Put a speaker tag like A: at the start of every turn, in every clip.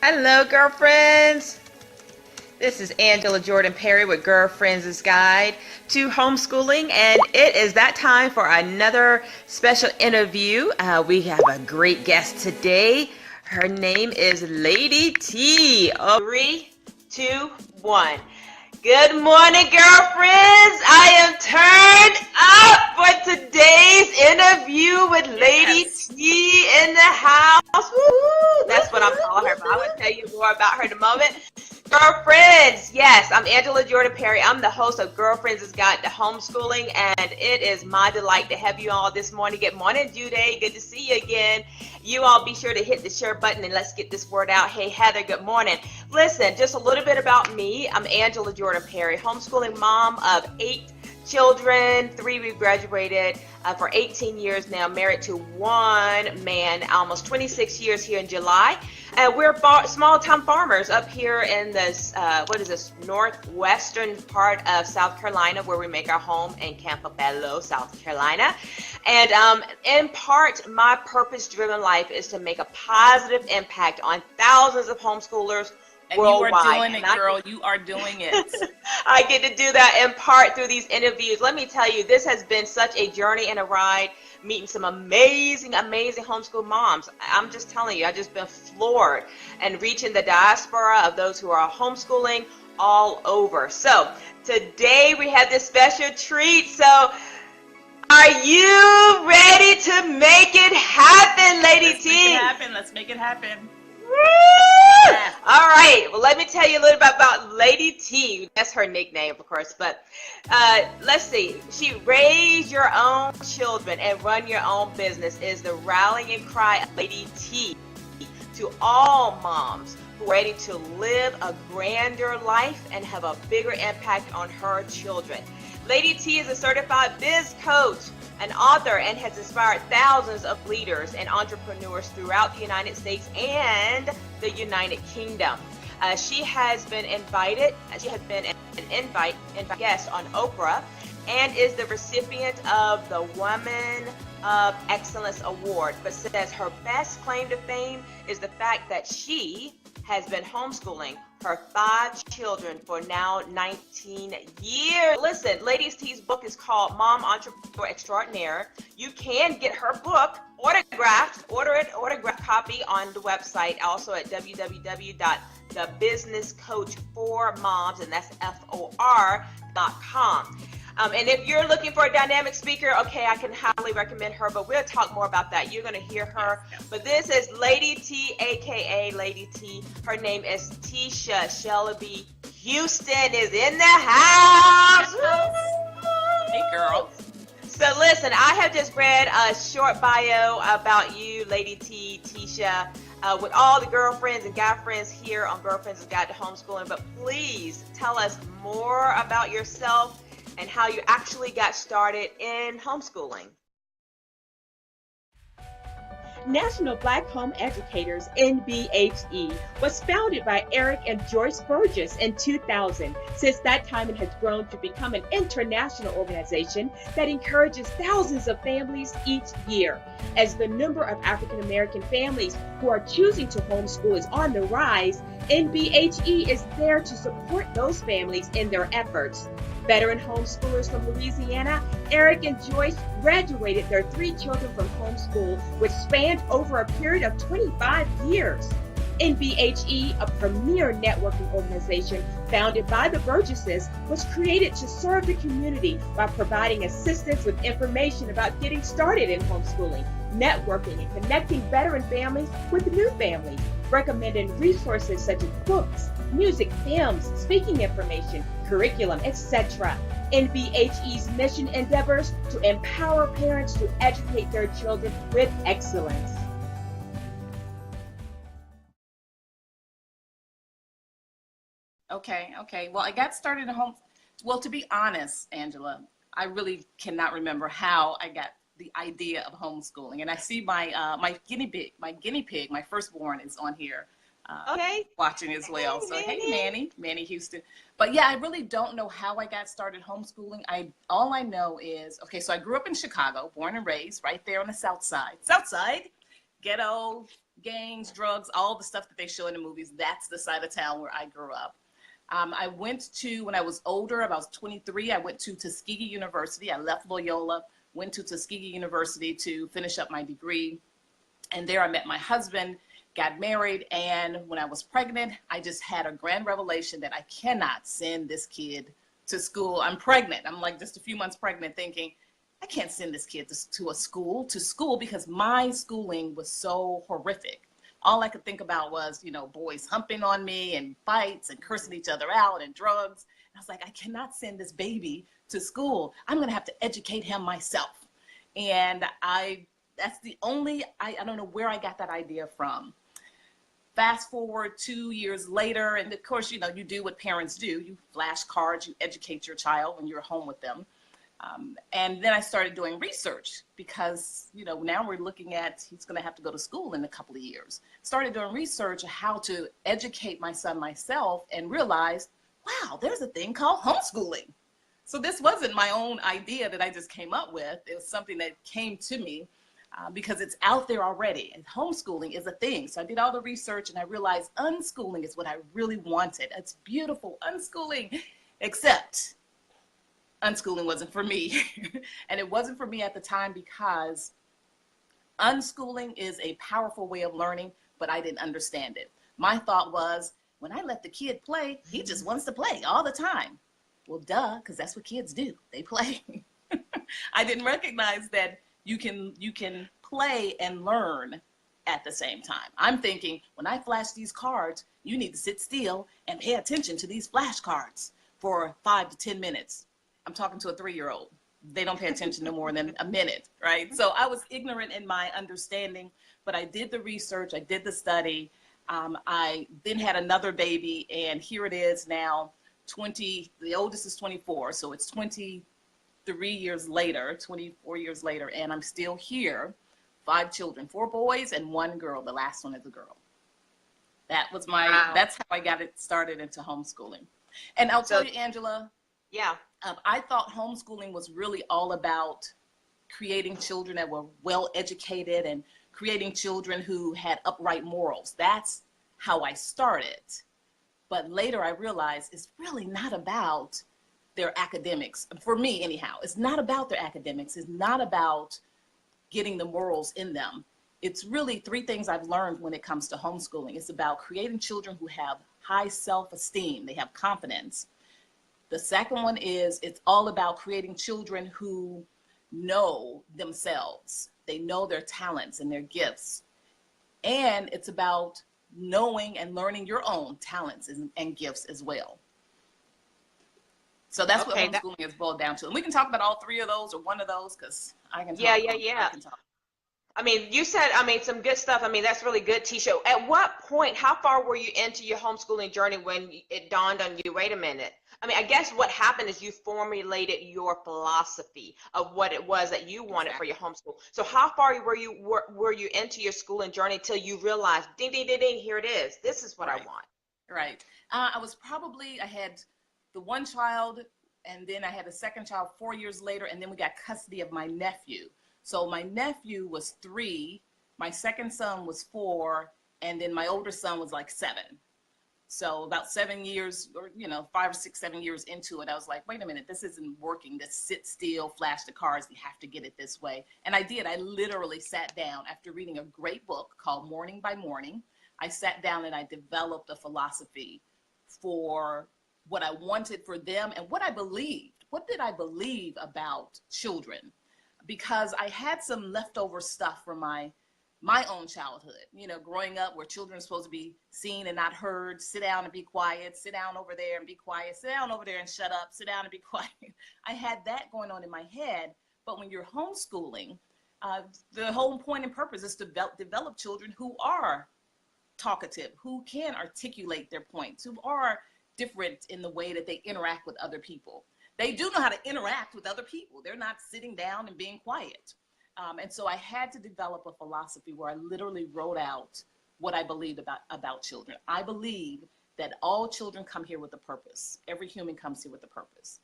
A: Hello, girlfriends. This is Angela Jordan Perry with Girlfriends' Guide to Homeschooling, and it is that time for another special interview. We have a great guest today. Her name is Lady T. Oh, 3, 2, 1. Good morning, girlfriends. I am turned up for today's interview with Lady T in the house. Woo! That's what I'm calling her, but I will tell you more about her in a moment. Girlfriends, yes, I'm Angela Jordan Perry. I'm the host of Girlfriends' Guide to Homeschooling, and it is my delight to have you all this morning. Good morning, Jude. Good to see you again. You all be sure to hit the share button and let's get this word out. Hey, Heather, good morning. Listen, just a little bit about me. I'm Angela Jordan Perry, homeschooling mom of 8 children, 3 we've graduated, for 18 years now, married to one man, almost 26 years here in July. We're small-town farmers up here in this, northwestern part of South Carolina, where we make our home in Campobello, South Carolina. And in part, my purpose-driven life is to make a positive impact on thousands of homeschoolers worldwide.
B: You are doing it, girl. You are doing it.
A: I get to do that in part through these interviews. Let me tell you, this has been such a journey and a ride, meeting some amazing homeschool moms. I'm just telling you, I've just been floored and reaching the diaspora of those who are homeschooling all over. So today we have this special treat. So are you ready to make it happen, Lady T?
B: Let's make it happen.
A: Woo! All right. Well, let me tell you a little bit about Lady T. That's her nickname, of course. But let's see. She raised your own children and run your own business is the rallying cry of Lady T to all moms who are ready to live a grander life and have a bigger impact on her children. Lady T is a certified biz coach, an author, and has inspired thousands of leaders and entrepreneurs throughout the United States and the United Kingdom. She has been an invite guest on Oprah and is the recipient of the Woman of Excellence Award, but says her best claim to fame is the fact that she has been homeschooling her 5 children for now 19 years. Listen, Lady T's book is called Mom Entrepreneur Extraordinaire. You can get her book autographed, autographed copy on the website, also at www.thebusinesscoachformoms, and that's FOR.com. And if you're looking for a dynamic speaker, okay, I can highly recommend her, but we'll talk more about that. You're going to hear her. But this is Lady T, a.k.a. Lady T. Her name is Tisha Shelby Houston is in the house.
B: Hey, girl.
A: So listen, I have just read a short bio about you, Lady T, Tisha, with all the girlfriends and guy friends here on Girlfriends' Guide to Homeschooling. But please tell us more about yourself and how you actually got started in homeschooling.
C: National Black Home Educators, NBHE, was founded by Eric and Joyce Burges in 2000. Since that time, it has grown to become an international organization that encourages thousands of families each year. As the number of African American families who are choosing to homeschool is on the rise, NBHE is there to support those families in their efforts. Veteran homeschoolers from Louisiana, Eric and Joyce graduated their 3 children from homeschool, which spanned over a period of 25 years. NBHE, a premier networking organization founded by the Burgesses, was created to serve the community by providing assistance with information about getting started in homeschooling, networking, and connecting veteran families with new families, recommending resources such as books, music, films, speaking information, curriculum, etc. NBHE's mission endeavors to empower parents to educate their children with excellence.
B: Okay. Well, I got started at home. Well, to be honest, Angela, I really cannot remember how I got the idea of homeschooling. And I see my my guinea pig, my firstborn, is on here. Watching as well. So hey, Manny Houston. But yeah, I really don't know how I got started homeschooling. All I know is, so I grew up in Chicago, born and raised right there on the South Side, ghetto, gangs, drugs, all the stuff that they show in the movies. That's the side of town where I grew up. I went to, when I was older, I was 23, I went to Tuskegee University. I left Loyola, went to Tuskegee University to finish up my degree. And there I met my husband, got married. And when I was pregnant, I just had a grand revelation that I cannot send this kid to school. I'm pregnant. I'm like just a few months pregnant, thinking, I can't send this kid to school because my schooling was so horrific. All I could think about was, you know, boys humping on me and fights and cursing each other out and drugs. And I was like, I cannot send this baby to school. I'm going to have to educate him myself. And that's the only, I don't know where I got that idea from. Fast forward 2 years later, and of course, you know, you do what parents do. You flash cards, you educate your child when you're home with them. And then I started doing research because, you know, now we're looking at, he's going to have to go to school in a couple of years. Started doing research on how to educate my son myself and realized, wow, there's a thing called homeschooling. So this wasn't my own idea that I just came up with. It was something that came to me because it's out there already. And homeschooling is a thing. So I did all the research and I realized unschooling is what I really wanted. It's beautiful, unschooling, except unschooling wasn't for me. And it wasn't for me at the time because unschooling is a powerful way of learning, but I didn't understand it. My thought was, when I let the kid play, he just wants to play all the time. Well, duh, because that's what kids do. They play. I didn't recognize that you can play and learn at the same time. I'm thinking, when I flash these cards, you need to sit still and pay attention to these flashcards for 5 to 10 minutes. I'm talking to a 3-year-old. They don't pay attention no more than a minute, right? So I was ignorant in my understanding, but I did the research, I did the study. I then had another baby, and here it is now, the oldest is 24, so it's 23 years later, 24 years later, and I'm still here. 5 children, 4 boys and 1 girl. The last one is a girl. That's how I got it started into homeschooling. And I'll tell you, Angela,
A: yeah.
B: I thought homeschooling was really all about creating children that were well educated and creating children who had upright morals. That's how I started. But later I realized it's really not about their academics. For me, anyhow, it's not about their academics. It's not about getting the morals in them. It's really 3 things I've learned when it comes to homeschooling. It's about creating children who have high self-esteem. They have confidence. The second one is it's all about creating children who know themselves. They know their talents and their gifts. And it's about knowing and learning your own talents and gifts as well. So that's what homeschooling is boiled down to. And we can talk about all 3 of those or one of those because I can talk.
A: Yeah.
B: I can talk.
A: I mean, you said, some good stuff. I mean, that's really good, Tisha. At what point, how far were you into your homeschooling journey when it dawned on you, wait a minute? I mean, I guess what happened is you formulated your philosophy of what it was that you wanted for your homeschool. So how far were you into your schooling journey till you realized, ding, ding, ding, ding, here it is. This is what I want.
B: Right. I had the 1 child, and then I had a 2nd child 4 years later, and then we got custody of my nephew. So my nephew was 3, my 2nd son was 4, and then my older son was like 7. So about 7 years, or 5 or 6, 7 years into it, I was like, wait a minute, this isn't working. This sit still, flash the cards, you have to get it this way. And I did. I literally sat down after reading a great book called Morning by Morning. I sat down and I developed a philosophy for what I wanted for them and what I believed. What did I believe about children? Because I had some leftover stuff from my own childhood, growing up where children are supposed to be seen and not heard, sit down and be quiet, sit down over there and be quiet, sit down over there and shut up, sit down and be quiet. I had that going on in my head. But when you're homeschooling, the whole point and purpose is to develop children who are talkative, who can articulate their points, who are different in the way that they interact with other people. They do know how to interact with other people. They're not sitting down and being quiet. And so I had to develop a philosophy where I literally wrote out what I believed about children. I believe that all children come here with a purpose. Every human comes here with a purpose.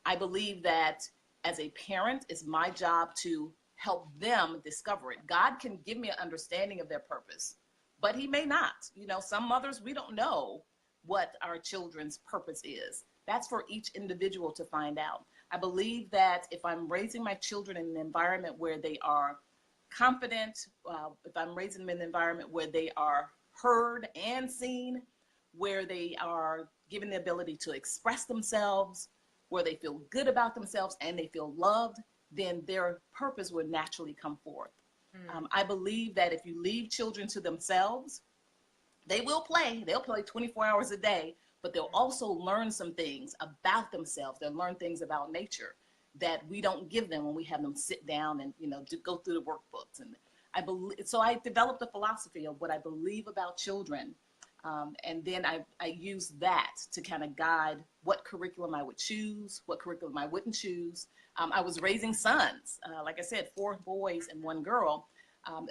B: I believe that as a parent, it's my job to help them discover it. God can give me an understanding of their purpose, but he may not. You know, some mothers, we don't know what our children's purpose is. That's for each individual to find out. I believe that if I'm raising my children in an environment where they are confident, if I'm raising them in an environment where they are heard and seen, where they are given the ability to express themselves, where they feel good about themselves and they feel loved, then their purpose would naturally come forth. I believe that if you leave children to themselves, they will play. They'll play 24 hours a day, but they'll also learn some things about themselves. They'll learn things about nature that we don't give them when we have them sit down and, you know, to go through the workbooks. And so I developed a philosophy of what I believe about children. And then I use that to kind of guide what curriculum I would choose, what curriculum I wouldn't choose. I was raising sons, like I said, 4 boys and 1 girl.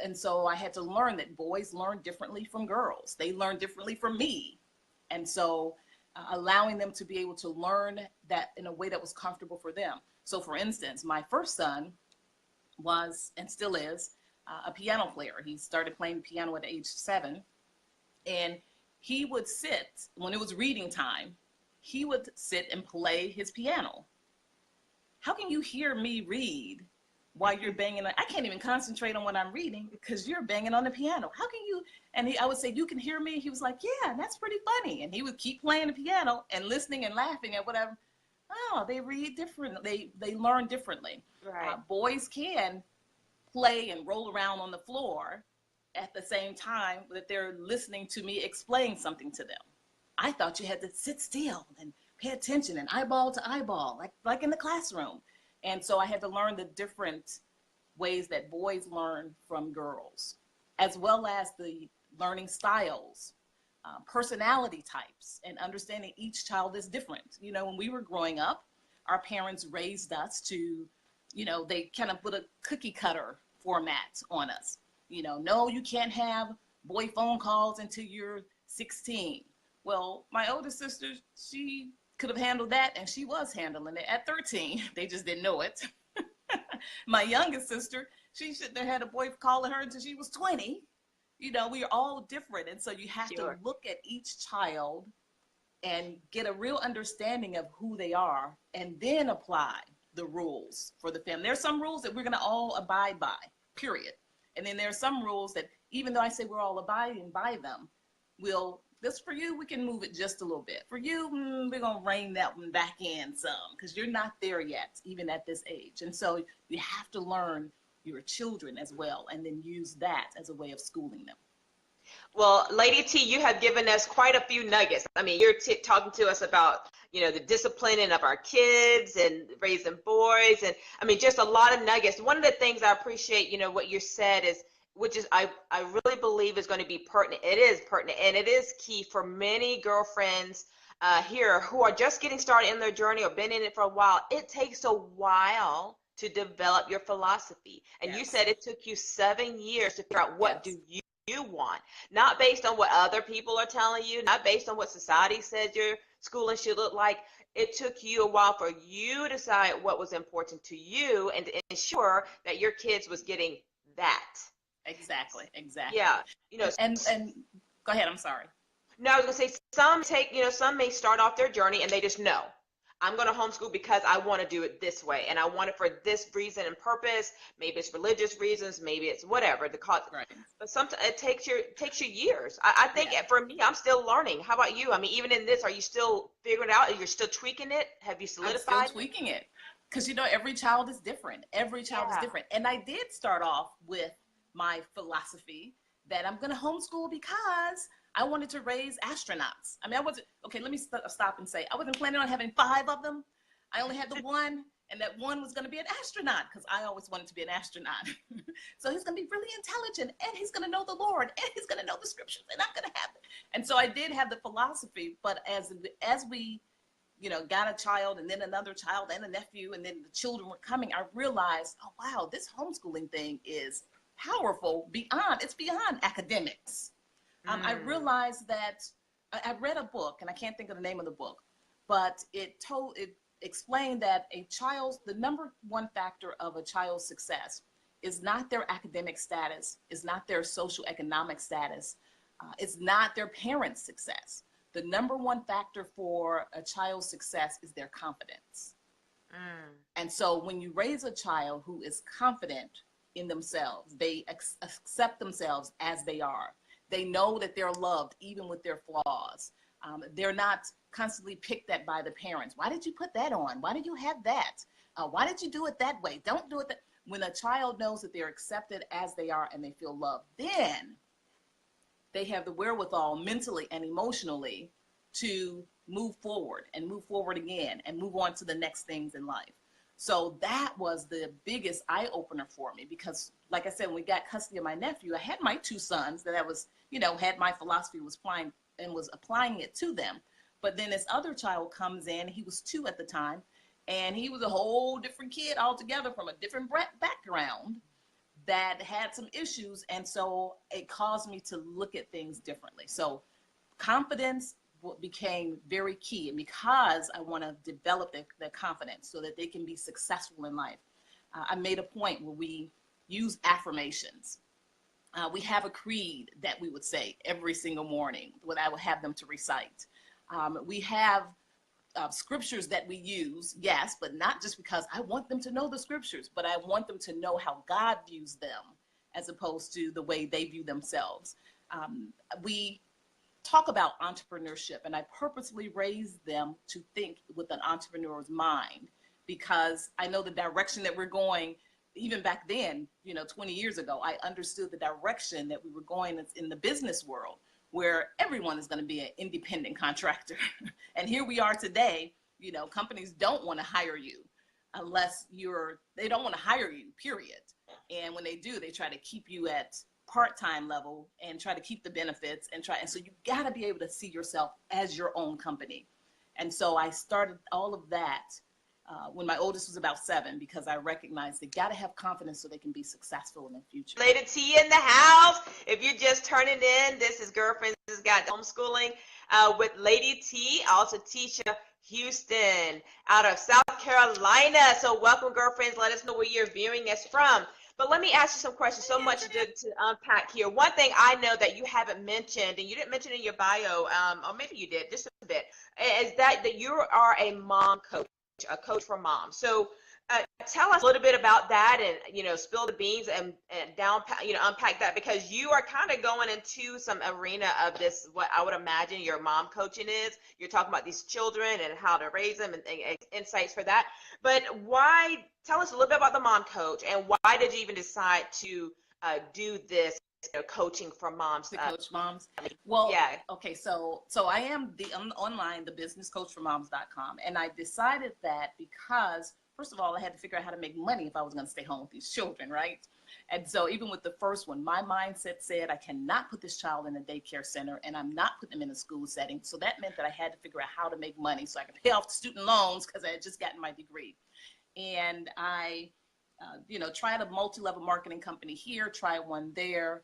B: And so I had to learn that boys learn differently from girls. They learn differently from me. And so allowing them to be able to learn that in a way that was comfortable for them. So for instance, my first son was, and still is, a piano player. He started playing piano at age 7. And he would sit, when it was reading time, he would sit and play his piano. How can you hear me read while you're banging on? I can't even concentrate on what I'm reading because you're banging on the piano. How can you? And I would say, you can hear me? He was like, yeah, that's pretty funny. And he would keep playing the piano and listening and laughing at whatever. Oh, they read differently. They learn differently.
A: Right.
B: Boys can play and roll around on the floor at the same time that they're listening to me explain something to them. I thought you had to sit still and pay attention and eyeball to eyeball, like in the classroom. And so I had to learn the different ways that boys learn from girls, as well as the learning styles, personality types, and understanding each child is different. You know, when we were growing up, our parents raised us to, you know, they kind of put a cookie cutter format on us. You know, no, you can't have boy phone calls until you're 16. Well, my older sister, she could have handled that, and she was handling it at 13. They just didn't know it. My youngest sister, she shouldn't have had a boy calling her until she was 20. You know, we are all different. And so you have to look at each child and get a real understanding of who they are, and then apply the rules for the family. There's some rules that we're going to all abide by, period. And then there are some rules that, even though I say we're all abiding by them, this for you, we can move it just a little bit. For you, we're going to rein that one back in some, because you're not there yet, even at this age. And so you have to learn your children as well, and then use that as a way of schooling them.
A: Well, Lady T, you have given us quite a few nuggets. I mean, you're talking to us about, you know, the disciplining of our kids and raising boys. And I mean, just a lot of nuggets. One of the things I appreciate, you know, what you said is, which is I really believe is going to be pertinent. It is pertinent, and it is key for many girlfriends here who are just getting started in their journey or been in it for a while. It takes a while to develop your philosophy. And you said it took you 7 years to figure out what do you want, not based on what other people are telling you, not based on what society says your schooling should look like. It took you a while for you to decide what was important to you and to ensure that your kids was getting that.
B: Exactly.
A: Yeah. You know,
B: and go ahead, I'm sorry.
A: No, I was going to say some may start off their journey and they just know, I'm going to homeschool because I want to do it this way, and I want it for this reason and purpose. Maybe it's religious reasons, maybe it's whatever the cause. Right. But sometimes it takes you years. I think for me, I'm still learning. How about you? I mean, even in this, are you still figuring it out? You're still tweaking it? Have you solidified?
B: I'm still tweaking it, because you know every child is different. Every child is different, and I did start off with my philosophy that I'm going to homeschool because I wanted to raise astronauts. I mean, I wasn't, okay, let me stop and say, I wasn't planning on having 5 of them. I only had the one, and that one was going to be an astronaut because I always wanted to be an astronaut. So he's going to be really intelligent, and he's going to know the Lord, and he's going to know the scriptures, and I'm going to have it. And so I did have the philosophy, but as we, you know, got a child and then another child and a nephew, and then the children were coming, I realized, oh, wow, this homeschooling thing is powerful beyond academics. I realized that I read a book, and I can't think of the name of the book, but it explained that the number one factor of a child's success is not their academic status, is not their social economic status, It's not their parents' success. The number one factor for a child's success is their confidence. And so when you raise a child who is confident in themselves, they accept themselves as they are. They know that they're loved even with their flaws. They're not constantly picked at by the parents. Why did you put that on? Why did you have that? Why did you do it that way? Don't do it that. When a child knows that they're accepted as they are and they feel loved, then they have the wherewithal mentally and emotionally to move forward and move forward again and move on to the next things in life. So that was the biggest eye opener for me, because like I said, when we got custody of my nephew, I had my two sons that I was, had my philosophy, was flying and was applying it to them. But then this other child comes in, he was 2 at the time, and he was a whole different kid altogether from a different background that had some issues. And so it caused me to look at things differently. So confidence became very key, and because I want to develop their confidence so that they can be successful in life, I made a point where we use affirmations. We have a creed that we would say every single morning, what I would have them to recite. We have scriptures that we use, yes, but not just because I want them to know the scriptures, but I want them to know how God views them as opposed to the way they view themselves. We talk about entrepreneurship, and I purposely raised them to think with an entrepreneur's mind, because I know the direction that we're going. Even back then, 20 years ago, I understood the direction that we were going in the business world, where everyone is going to be an independent contractor. And here we are today, companies don't want to hire you unless they don't want to hire you, period. And when they do, they try to keep you at part-time level and try to keep the benefits and so you got to be able to see yourself as your own company. And so I started all of that when my oldest was about 7, because I recognized they got to have confidence so they can be successful in the future.
A: Lady T in the house. If you're just turning in, this is Girlfriends Got Homeschooling with Lady T, also Tisha Houston out of South Carolina. So welcome, girlfriends. Let us know where you're viewing us from. But let me ask you some questions. So much to unpack here. One thing I know that you haven't mentioned, and you didn't mention in your bio, or maybe you did just a bit, is that you are a mom coach, a coach for moms. So tell us a little bit about that, and spill the beans and unpack that, because you are kind of going into some arena of this, what I would imagine your mom coaching is. You're talking about these children and how to raise them and insights for that. But why? Tell us a little bit about the mom coach, and why did you even decide to do this coaching for moms?
B: To coach moms. Well,
A: yeah.
B: Okay, so I am online, the businesscoachformoms.com, and I decided that because, first of all, I had to figure out how to make money if I was going to stay home with these children, right? And so even with the first one, my mindset said I cannot put this child in a daycare center, and I'm not putting them in a school setting. So that meant that I had to figure out how to make money so I could pay off the student loans, because I had just gotten my degree. And I, tried a multi-level marketing company here, tried one there.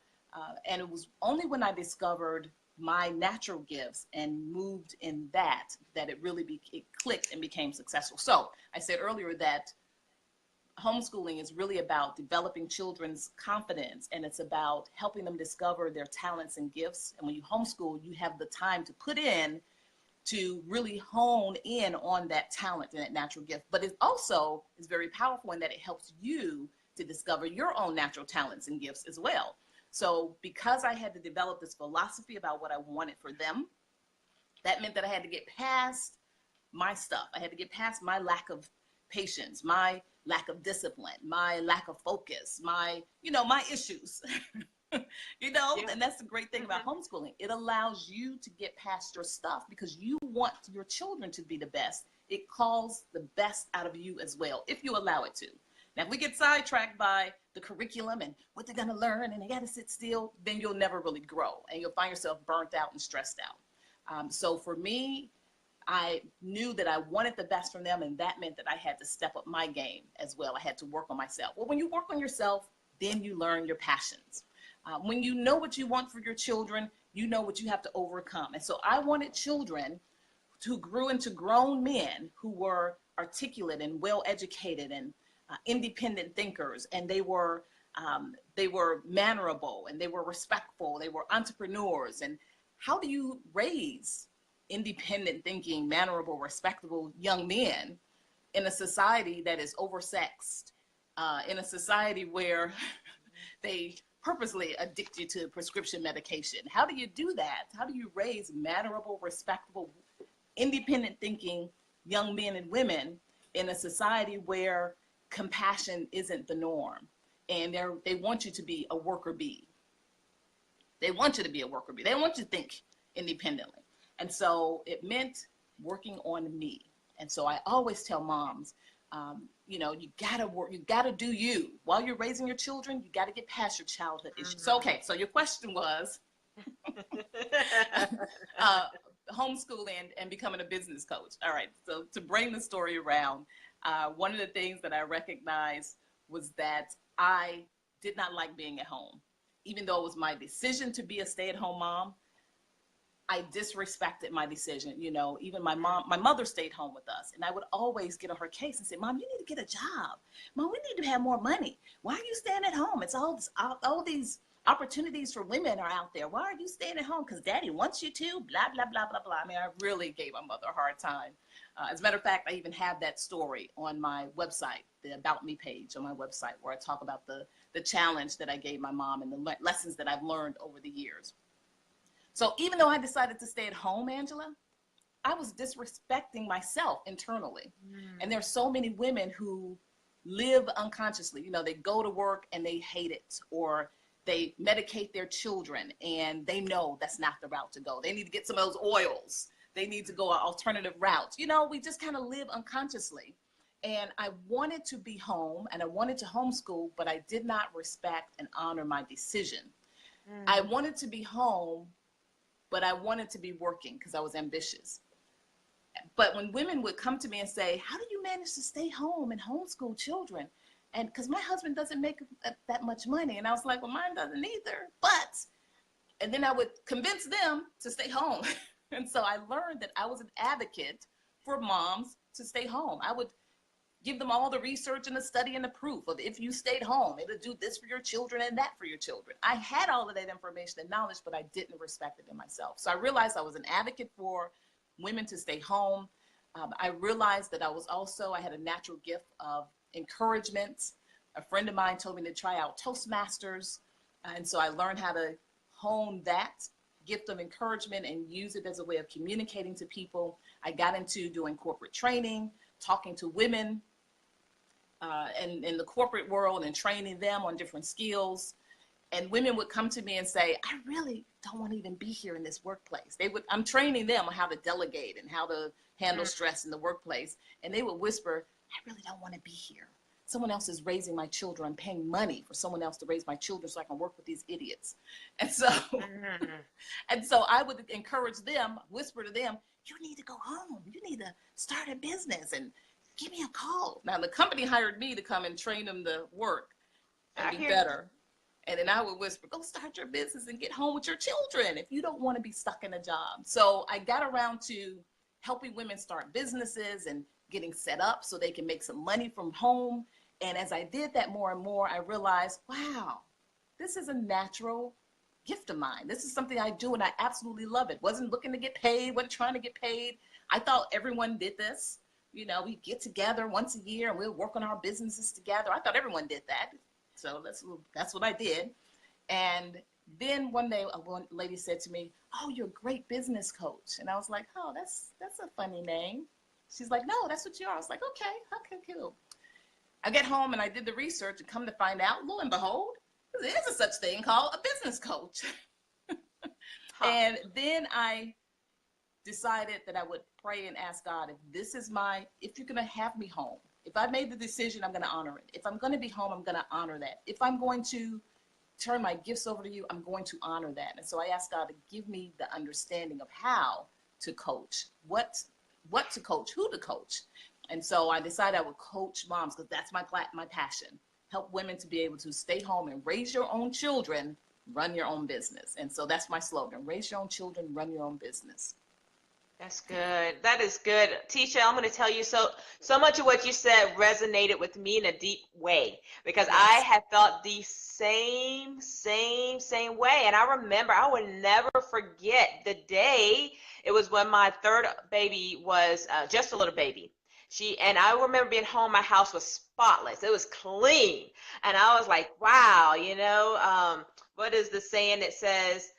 B: And it was only when I discovered my natural gifts and moved in that it really it clicked and became successful. So I said earlier that homeschooling is really about developing children's confidence, and it's about helping them discover their talents and gifts. And when you homeschool, you have the time to put in to really hone in on that talent and that natural gift. But it also is very powerful in that it helps you to discover your own natural talents and gifts as well. So because I had to develop this philosophy about what I wanted for them, that meant that I had to get past my stuff. I had to get past my lack of patience, my lack of discipline, my lack of focus, my issues.
A: Yeah.
B: And that's the great thing about homeschooling. It allows you to get past your stuff because you want your children to be the best. It calls the best out of you as well, if you allow it to. Now, if we get sidetracked by the curriculum and what they're going to learn and they got to sit still, then you'll never really grow and you'll find yourself burnt out and stressed out. So for me, I knew that I wanted the best from them, and that meant that I had to step up my game as well. I had to work on myself. Well, when you work on yourself, then you learn your passions. When you know what you want for your children, you know what you have to overcome. And so I wanted children who grew into grown men who were articulate and well-educated and independent thinkers, and they were They were mannerable and they were respectful. They were entrepreneurs. And how do you raise independent thinking, mannerable, respectable young men in a society that is oversexed, in a society where they purposely addict you to prescription medication? How do you do that? How do you raise mannerable, respectable, independent thinking young men and women in a society where compassion isn't the norm? And they want you to be a worker bee. They want you to be a worker bee. They want you to think independently. And so it meant working on me. And so I always tell moms, you know, you gotta work, you gotta do you. While you're raising your children, you gotta get past your childhood issues. So, okay, so your question was homeschooling and becoming a business coach. All right, so to bring the story around, one of the things that I recognized was that I did not like being at home. Even though it was my decision to be a stay-at-home mom, I disrespected my decision. You know, even my mother stayed home with us, and I would always get on her case and say, Mom, you need to get a job. Mom, we need to have more money. Why are you staying at home? It's all these opportunities for women are out there. Why are you staying at home? Because Daddy wants you to, blah, blah, blah, blah, blah. I mean, I really gave my mother a hard time. As a matter of fact, I even have that story on my website, the About Me page on my website, where I talk about the challenge that I gave my mom and the lessons that I've learned over the years. So even though I decided to stay at home, Angela, I was disrespecting myself internally. And there's so many women who live unconsciously. You know, they go to work and they hate it, or they medicate their children and they know that's not the route to go. They need to get some of those oils. They need to go an alternative route. You know, we just kind of live unconsciously. And I wanted to be home and I wanted to homeschool, but I did not respect and honor my decision. I wanted to be home, but I wanted to be working because I was ambitious. But when women would come to me and say, how do you manage to stay home and homeschool children? And because my husband doesn't make that much money. And I was like, well, mine doesn't either. And then I would convince them to stay home. And so I learned that I was an advocate for moms to stay home. I would give them all the research and the study and the proof of if you stayed home, it'll do this for your children and that for your children. I had all of that information and knowledge, but I didn't respect it in myself. So I realized I was an advocate for women to stay home. I realized that I had a natural gift of encouragement. A friend of mine told me to try out Toastmasters. And so I learned how to hone that gift of encouragement and use it as a way of communicating to people. I got into doing corporate training, talking to women in the corporate world and training them on different skills. And women would come to me and say, I really don't want to even be here in this workplace. I'm training them on how to delegate and how to handle stress in the workplace. And they would whisper, I really don't want to be here. Someone else is raising my children. I'm paying money for someone else to raise my children so I can work with these idiots. And so, and so I would encourage them, whisper to them, you need to go home. You need to start a business and give me a call. Now, the company hired me to come and train them to work and be better. And then I would whisper, go start your business and get home with your children if you don't want to be stuck in a job. So I got around to helping women start businesses and getting set up so they can make some money from home. And as I did that more and more, I realized, wow, this is a natural gift of mine. This is something I do and I absolutely love it. Wasn't looking to get paid, wasn't trying to get paid. I thought everyone did this. You know, we get together once a year and we'll work on our businesses together. I thought everyone did that. So that's what I did. And then one day, one lady said to me, oh, you're a great business coach. And I was like, oh, that's a funny name. She's like, no, that's what you are. I was like, okay, cool. I get home and I did the research and come to find out, lo and behold, there is a such thing called a business coach. And then I decided that I would pray and ask God, if you're going to have me home, if I made the decision, I'm going to honor it. If I'm going to be home, I'm going to honor that. If I'm going to turn my gifts over to you, I'm going to honor that. And so I asked God to give me the understanding of how to coach, what to coach, who to coach. And so I decided I would coach moms because that's my passion. Help women to be able to stay home and raise your own children, run your own business. And so that's my slogan, raise your own children, run your own business.
A: That's good. That is good. Tisha, I'm going to tell you, so much of what you said resonated with me in a deep way because I
B: Yes.
A: have felt the same way. And I remember, I will never forget the day. It was when my third baby was just a little baby. And I remember being home, my house was spotless. It was clean. And I was like, wow, what is the saying that says,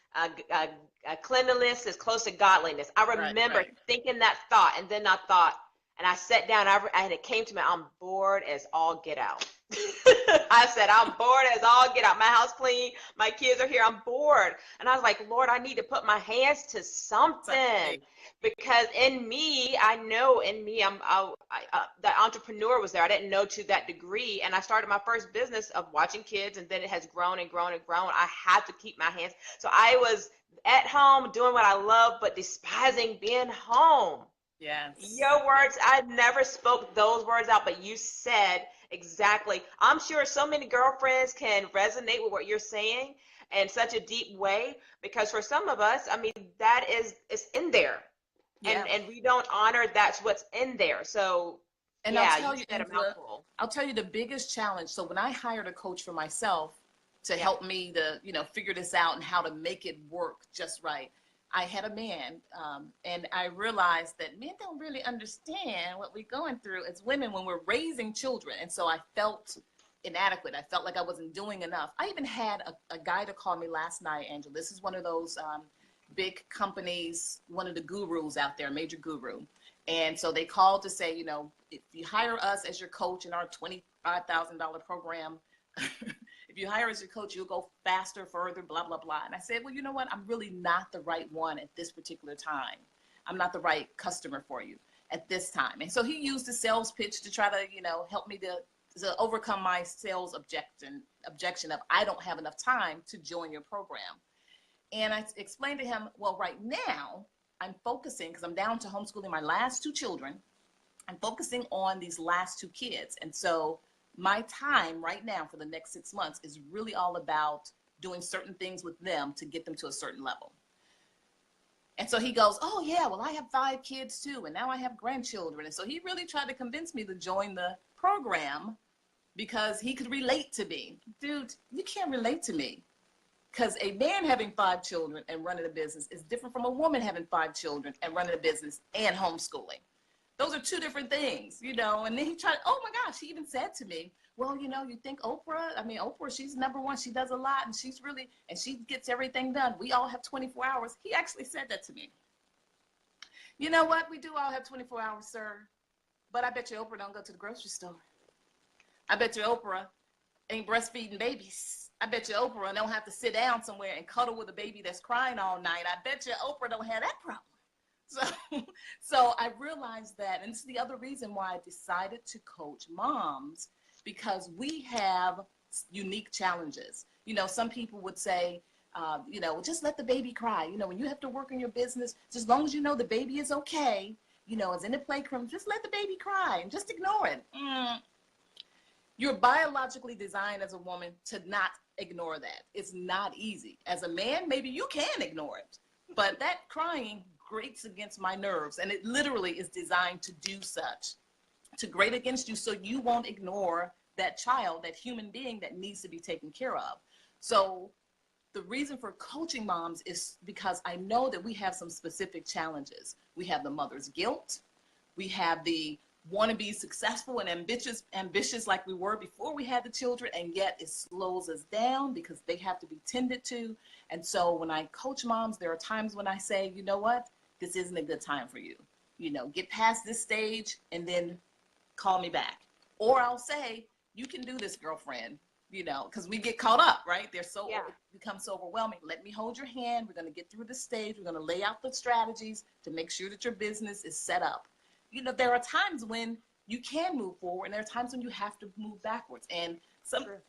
A: cleanliness is close to godliness. I
B: Right,
A: remember
B: right.
A: thinking that thought, and then I thought, and I sat down, and it came to me, I'm bored as all get out. I said, I'm bored as all get out. My house clean, my kids are here, I'm bored. And I was like, Lord, I need to put my hands to something.
B: Something.
A: Because in me, I know in me, the entrepreneur was there. I didn't know to that degree. And I started my first business of watching kids, and then it has grown and grown and grown. I had to keep my hands. So I was at home doing what I love, but despising being home.
B: Yes.
A: Your
B: Yes.
A: words, I never spoke those words out, but you said exactly. I'm sure so many girlfriends can resonate with what you're saying in such a deep way because for some of us, I mean, that is it's in there. And
B: Yeah.
A: and we don't honor that's what's in there. So
B: And I'll
A: yeah, you
B: tell you,
A: said a
B: Angela,
A: mouthful.
B: I'll tell you the biggest challenge. So when I hired a coach for myself to
A: Yeah.
B: help me to, figure this out and how to make it work just right, I had a man, and I realized that men don't really understand what we're going through as women when we're raising children. And so I felt inadequate. I felt like I wasn't doing enough. I even had a guy to call me last night, Angela. This is one of those big companies, one of the gurus out there, major guru. And so they called to say, if you hire us as your coach in our $25,000 program, if you hire as your coach, you'll go faster, further, blah, blah, blah. And I said, well, you know what? I'm really not the right one at this particular time. I'm not the right customer for you at this time. And so he used a sales pitch to try to, help me to overcome my sales objection of I don't have enough time to join your program. And I explained to him, well, right now I'm focusing because I'm down to homeschooling my last two children. I'm focusing on these last two kids. And so my time right now for the next 6 months is really all about doing certain things with them to get them to a certain level. And so he goes, oh yeah, well, I have 5 kids too. And now I have grandchildren. And so he really tried to convince me to join the program because he could relate to me. Dude, you can't relate to me. Because a man having 5 children and running a business is different from a woman having 5 children and running a business and homeschooling. Those are two different things, and then he tried, oh my gosh, he even said to me, well, you think Oprah, she's number one. She does a lot and she gets everything done. We all have 24 hours. He actually said that to me. You know what? We do all have 24 hours, sir. But I bet you Oprah don't go to the grocery store. I bet you Oprah ain't breastfeeding babies. I bet you Oprah don't have to sit down somewhere and cuddle with a baby that's crying all night. I bet you Oprah don't have that problem. So I realized that, and it's the other reason why I decided to coach moms, because we have unique challenges. Some people would say, just let the baby cry. When you have to work in your business, just as long as you know the baby is okay, it's in the playground, just let the baby cry and just ignore it. You're biologically designed as a woman to not ignore that. It's not easy. As a man, maybe you can ignore it, but that crying grates against my nerves, and it literally is designed to do such, to grate against you so you won't ignore that child, that human being that needs to be taken care of. So the reason for coaching moms is because I know that we have some specific challenges. We have the mother's guilt. We have the want to be successful and ambitious like we were before we had the children, and yet it slows us down because they have to be tended to. And so when I coach moms, there are times when I say, you know what, this isn't a good time for you. Get past this stage and then call me back. Or I'll say, you can do this, girlfriend, because we get caught up, right? It becomes so overwhelming. Let me hold your hand. We're going to get through this stage. We're going to lay out the strategies to make sure that your business is set up. There are times when you can move forward, and there are times when you have to move backwards. And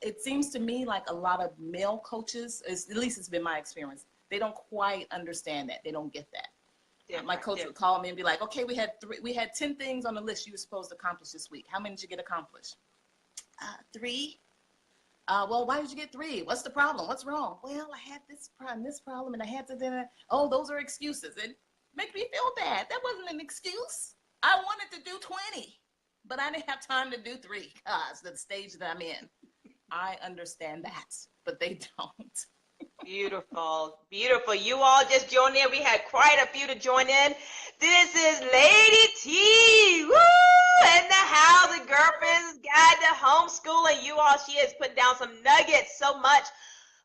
B: it seems to me like a lot of male coaches, at least it's been my experience, they don't quite understand that. They don't get that. My coach would call me and be like, okay, we had 10 things on the list you were supposed to accomplish this week. How many did you get accomplished? 3. Well, why did you get 3? What's the problem? What's wrong? Well, I had this problem, and I had to, those are excuses. And make me feel bad. That wasn't an excuse. I wanted to do 20, but I didn't have time to do 3 because the stage that I'm in. I understand that, but they don't.
A: Beautiful, beautiful. You all just joined in. We had quite a few to join in. This is Lady T. Woo! In the house, the girlfriend's guide to homeschooling. You all, she has put down some nuggets so much.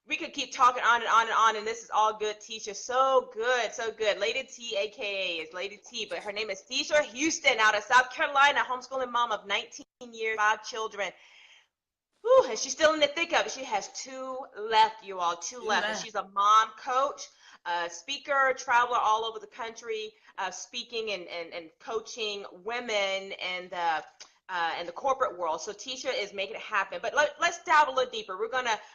A: We could keep talking on and on and on, and this is all good, Tisha. So good, so good. Lady T, aka is Lady T, but her name is Tisha Houston out of South Carolina, homeschooling mom of 19 years, 5 children. Whew, and she's still in the thick of it. She has 2 left, you all, 2 left. And she's a mom coach, speaker, traveler all over the country, speaking and coaching women and the corporate world. So Tisha is making it happen. But let's dive a little deeper.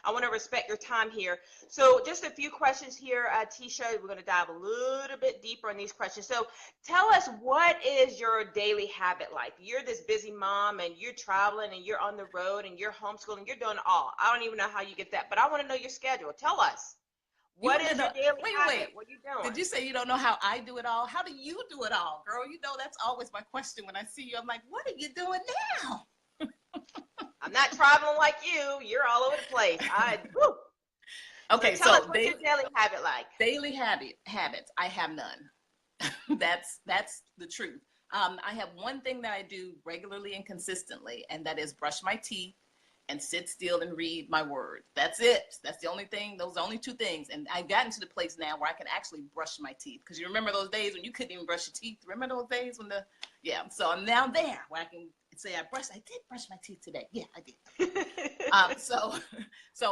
A: I want to respect your time here. So just a few questions here, Tisha. We're going to dive a little bit deeper on these questions. So tell us, what is your daily habit like? You're this busy mom and you're traveling and you're on the road and you're homeschooling. You're doing it all. I don't even know how you get that, but I want to know your schedule. Tell us. What is your daily habit? What are you doing?
B: Did you say you don't know how I do it all? How do you do it all, girl? You know, that's always my question when I see you. I'm like, what are you doing now?
A: I'm not traveling like you. You're all over the place.
B: Okay,
A: so tell us, what's your daily habit like?
B: Daily habits. I have none. That's the truth. I have one thing that I do regularly and consistently, and that is brush my teeth and sit still and read my word. That's it. That's the only thing. Those are the only 2 things. And I've gotten to the place now where I can actually brush my teeth. Because you remember those days when you couldn't even brush your teeth? Remember those days when so I'm now there where I can say I did brush my teeth today. Yeah, I did. So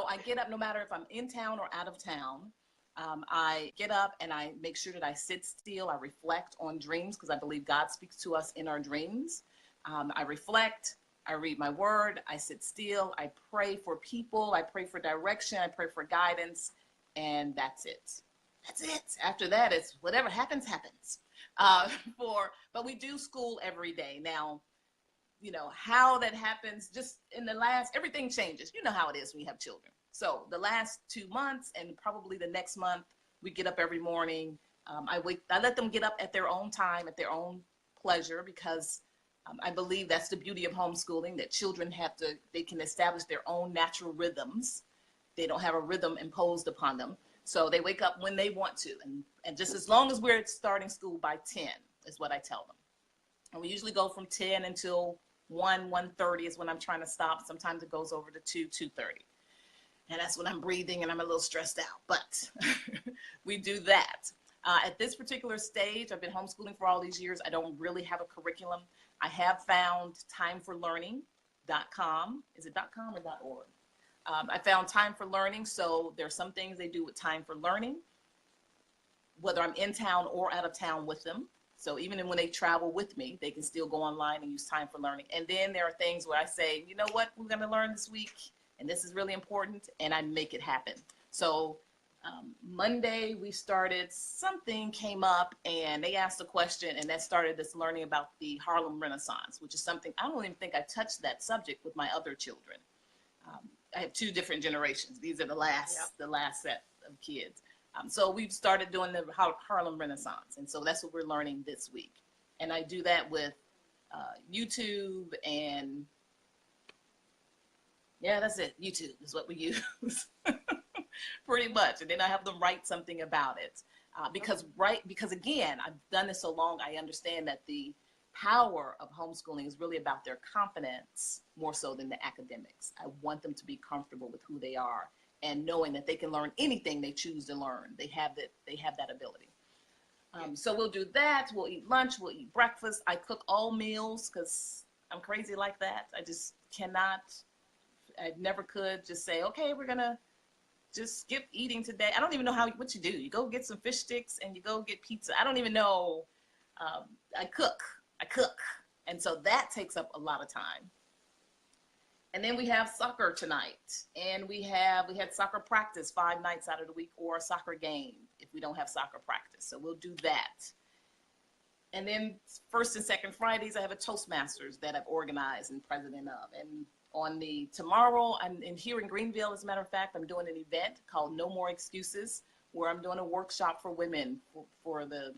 B: I get up no matter if I'm in town or out of town. I get up and I make sure that I sit still. I reflect on dreams because I believe God speaks to us in our dreams. I reflect. I read my word, I sit still, I pray for people, I pray for direction, I pray for guidance, and that's it. That's it. After that, it's whatever happens, happens. But we do school every day. Now, you know, how that happens, just in the everything changes. You know how it is when you have children. So the last 2 months and probably the next month, we get up every morning. I let them get up at their own time, at their own pleasure, because I believe that's the beauty of homeschooling, that children they can establish their own natural rhythms. They don't have a rhythm imposed upon them. So they wake up when they want to. And just as long as we're starting school by 10 is what I tell them. And we usually go from 10 until 1:30 is when I'm trying to stop. Sometimes it goes over to 2:30. And that's when I'm breathing and I'm a little stressed out. But we do that. At this particular stage, I've been homeschooling for all these years. I don't really have a curriculum. I have found timeforlearning.com. Is it .com or .org? I found Time for Learning. So there's some things they do with Time for Learning, whether I'm in town or out of town with them. So even when they travel with me, they can still go online and use Time for Learning. And then there are things where I say, you know what, we're going to learn this week, and this is really important, and I make it happen. So Monday we started, something came up and they asked a question, and that started this learning about the Harlem Renaissance, which is something, I don't even think I touched that subject with my other children. I have 2 different generations. These are the last set of kids. So we've started doing the Harlem Renaissance. And so that's what we're learning this week. And I do that with YouTube and that's it. YouTube is what we use. Pretty much. And then I have them write something about it. Because again, I've done this so long, I understand that the power of homeschooling is really about their confidence more so than the academics. I want them to be comfortable with who they are and knowing that they can learn anything they choose to learn. They have that ability. So we'll do that. We'll eat lunch. We'll eat breakfast. I cook all meals because I'm crazy like that. I just cannot. I never could just say, okay, we're going to just skip eating today. I don't even know what you do. You go get some fish sticks and you go get pizza. I don't even know. I cook. And so that takes up a lot of time. And then we have soccer tonight. And we had soccer practice 5 nights out of the week, or a soccer game if we don't have soccer practice. So we'll do that. And then first and second Fridays, I have a Toastmasters that I've organized and president of. And tomorrow, I'm here in Greenville, as a matter of fact, I'm doing an event called No More Excuses, where I'm doing a workshop for women for the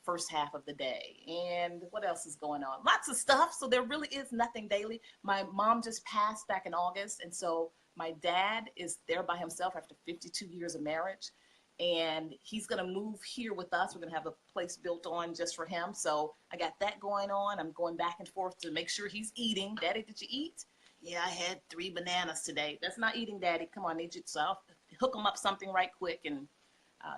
B: first half of the day. And what else is going on? Lots of stuff. So there really is nothing daily. My mom just passed back in August. And so my dad is there by himself after 52 years of marriage. And he's going to move here with us. We're going to have a place built on just for him. So I got that going on. I'm going back and forth to make sure he's eating. Daddy, did you eat? Yeah, I had 3 bananas today. That's not eating, Daddy. Come on, I need you. So I'll hook him up something right quick and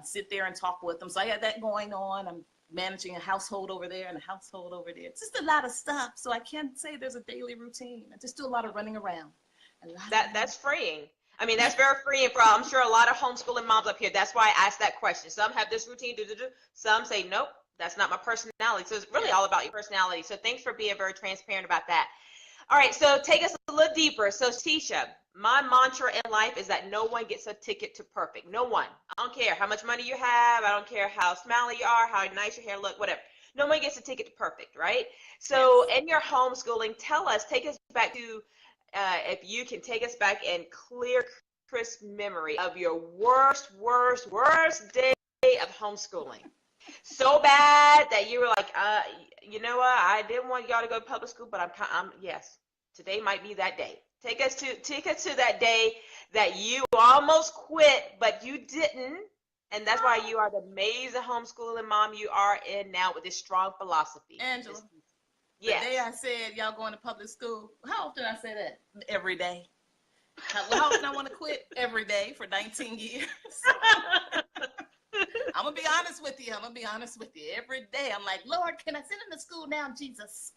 B: sit there and talk with him. So I got that going on. I'm managing a household over there and a household over there. It's just a lot of stuff. So I can't say there's a daily routine. I just do a lot of running around.
A: That's freeing. I mean, that's very freeing for, I'm sure, a lot of homeschooling moms up here. That's why I asked that question. Some have this routine, some say, nope, that's not my personality. So it's really all about your personality. So thanks for being very transparent about that. All right, so take us a little deeper. So Tisha, my mantra in life is that no one gets a ticket to perfect. No one. I don't care how much money you have. I don't care how smiley you are, how nice your hair look, whatever. No one gets a ticket to perfect, right? So in your homeschooling, take us back to, if you can take us back in clear, crisp memory of your worst day of homeschooling. So bad that you were like, you know what? I didn't want y'all to go to public school, but yes, today might be that day. Take us to that day that you almost quit, but you didn't. And that's why you are the amazing homeschooling mom you are in now with this strong philosophy.
B: Angela,
A: yes.
B: The day I said y'all going to public school, how often I say that? Every day. How often I want to quit? Every day for 19 years. I'm going to be honest with you. Every day I'm like, Lord, can I send him to school now? Jesus.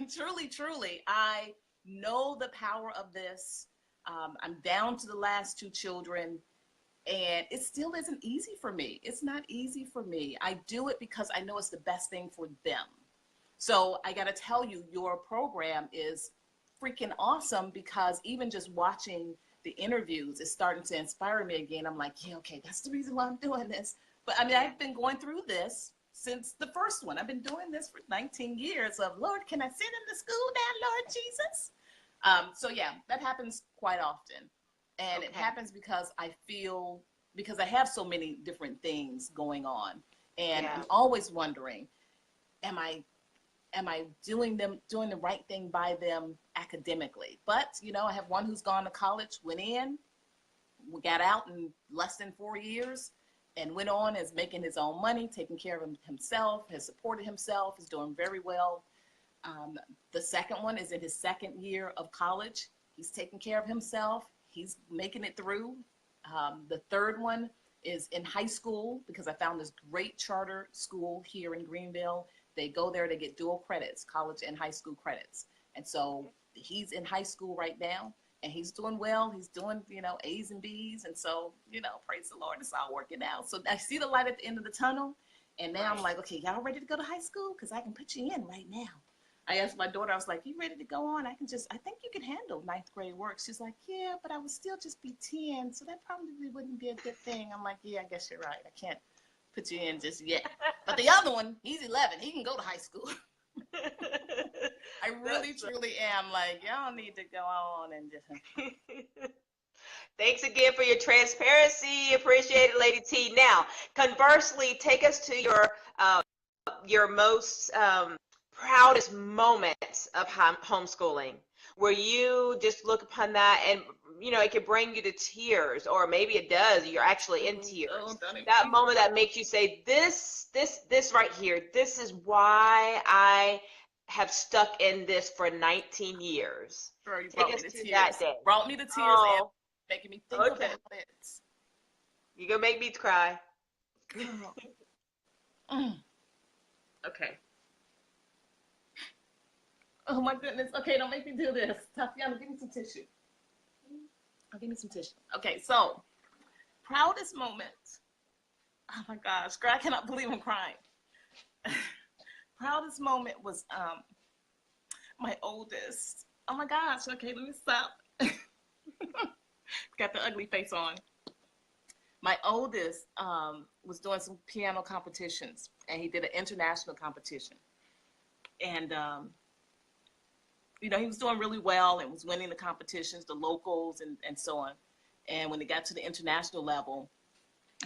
B: Truly, I know the power of this. I'm down to the last 2 children. And it still isn't easy for me. It's not easy for me. I do it because I know it's the best thing for them. So I got to tell you, your program is freaking awesome, because even just watching the interviews is starting to inspire me again. I'm like, yeah, okay, that's the reason why I'm doing this. But I mean, I've been going through this since the first one. I've been doing this for 19 years of, Lord, can I send him to school now, Lord Jesus? So yeah, that happens quite often. And it happens because I have so many different things going on. And I'm always wondering, am I doing the right thing by them academically? But, you know, I have one who's gone to college, went in, got out in less than 4 years, and went on as making his own money, taking care of himself, has supported himself, is doing very well. The second one is in his 2nd year of college. He's taking care of himself. He's making it through. The third one is in high school, because I found this great charter school here in Greenville. They go there to get dual credits, college and high school credits. And so he's in high school right now, and he's doing well. He's doing, you know, A's and B's. And so, you know, praise the Lord, it's all working out. So I see the light at the end of the tunnel. And now I'm like, okay, y'all ready to go to high school? Because I can put you in right now. I asked my daughter, I was like, you ready to go on? I think you can handle 9th grade work. She's like, yeah, but I would still just be 10. So that probably wouldn't be a good thing. I'm like, yeah, I guess you're right. I can't put you in just yet. But the other one, he's 11. He can go to high school. I really, truly am like, y'all need to go on and just.
A: Thanks again for your transparency. Appreciate it, Lady T. Now, conversely, take us to your most proudest moments of homeschooling, where you just look upon that and, you know, it could bring you to tears, or maybe it does, you're actually in tears. That moment that makes you say, this right here, this is why I have stuck in this for 19 years.
B: Girl, you
A: Take us to that day.
B: Brought me to tears and making me think about it.
A: You're going to make me cry. Okay.
B: Oh my goodness. Okay, don't make me do this. Tatiana, give me some tissue. Give me some tissue. Okay, so proudest moment. Oh my gosh, girl, I cannot believe I'm crying. Proudest moment was my oldest. Oh my gosh, okay, let me stop. Got the ugly face on. My oldest was doing some piano competitions, and he did an international competition. And you know, he was doing really well and was winning the competitions, the locals, and so on. And when it got to the international level,